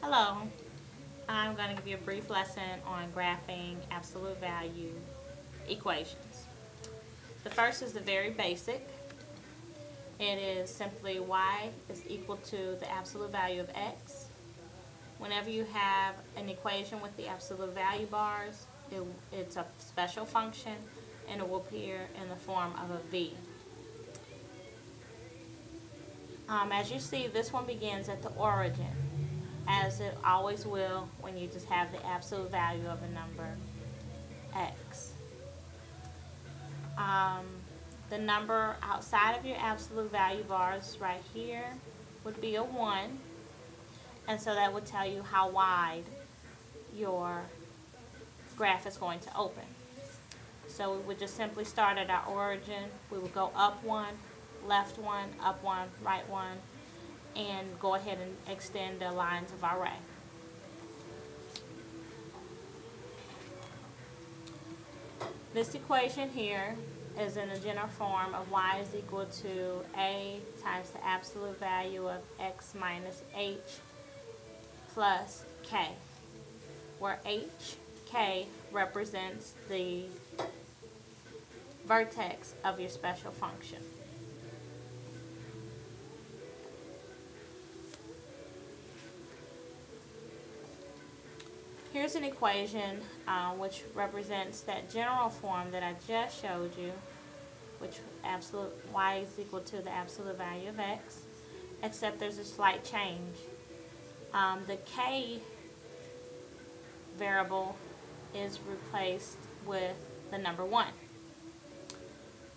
Hello, I'm going to give you a brief lesson on graphing absolute value equations. The first is the very basic. It is simply y is equal to the absolute value of x. Whenever you have an equation with the absolute value bars, it's a special function and it will appear in the form of a v. As you see, this one begins at the origin, as it always will when you just have the absolute value of a number x. The number outside of your absolute value bars right here would be a 1, and so that would tell you how wide your graph is going to open. So we would just simply start at our origin. We would go up 1, left 1, up 1, right 1, and go ahead and extend the lines of our ray. This equation here is in the general form of y is equal to a times the absolute value of x minus h plus k, where k represents the vertex of your special function. Here's an equation which represents that general form that I just showed you, which y is equal to the absolute value of x, except there's a slight change. The k variable is replaced with the number 1.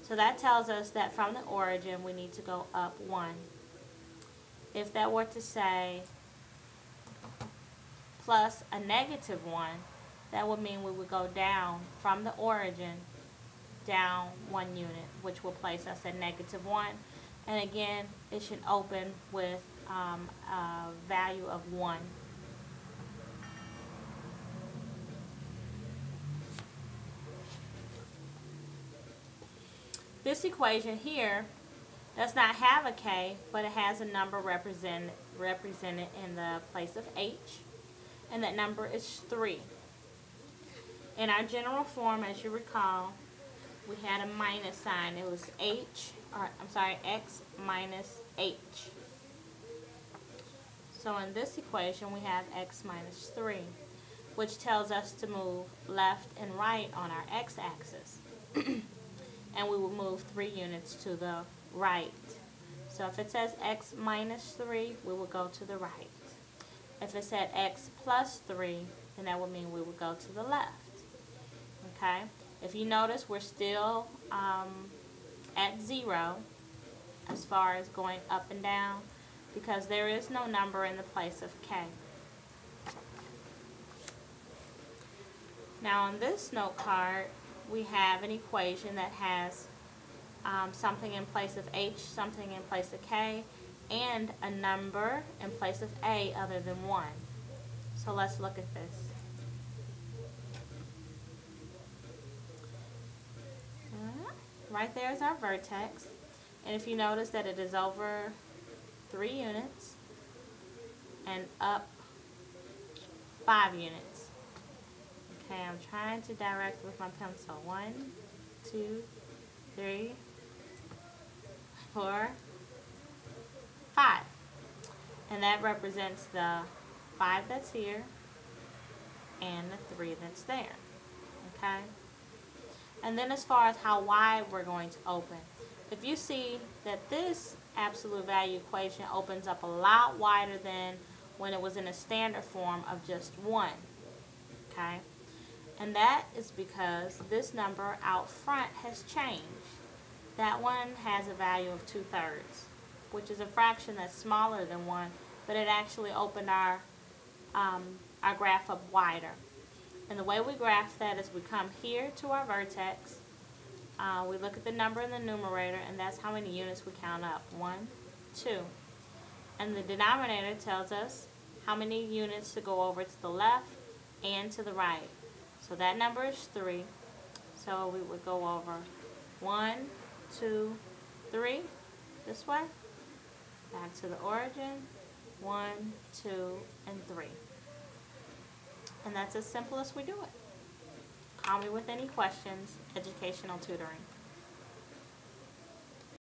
So that tells us that from the origin we need to go up 1. If that were to say plus a negative 1, that would mean we would go down from the origin down 1 unit, which will place us at negative 1. And again, it should open with a value of 1. This equation here does not have a k, but it has a number represented in the place of h, and that number is 3. In our general form, as you recall, we had a minus sign. It was x minus h. So in this equation, we have x minus 3, which tells us to move left and right on our x-axis. And we will move 3 units to the right. So if it says x minus 3, we will go to the right. If it said x plus 3, then that would mean we would go to the left. Okay? If you notice, we're still at 0 as far as going up and down, because there is no number in the place of k. Now on this note card, we have an equation that has something in place of h, something in place of k, and a number in place of a other than 1. So let's look at this. Right there is our vertex, and if you notice that it is over 3 units and up 5 units. Okay, I'm trying to direct with my pencil. 1, 2, 3, 4, 5. And that represents the 5 that's here and the 3 that's there. Okay? And then as far as how wide we're going to open, if you see that this absolute value equation opens up a lot wider than when it was in a standard form of just 1. Okay? And that is because this number out front has changed. That one has a value of 2/3, which is a fraction that's smaller than 1, but it actually opened our graph up wider. And the way we graph that is we come here to our vertex, we look at the number in the numerator, and that's how many units we count up. 1, 2. And the denominator tells us how many units to go over to the left and to the right. So that number is 3. So we would go over 1, 2, 3 this way, back to the origin, 1, 2, and 3. And that's as simple as we do it. Call me with any questions. Educational Tutoring.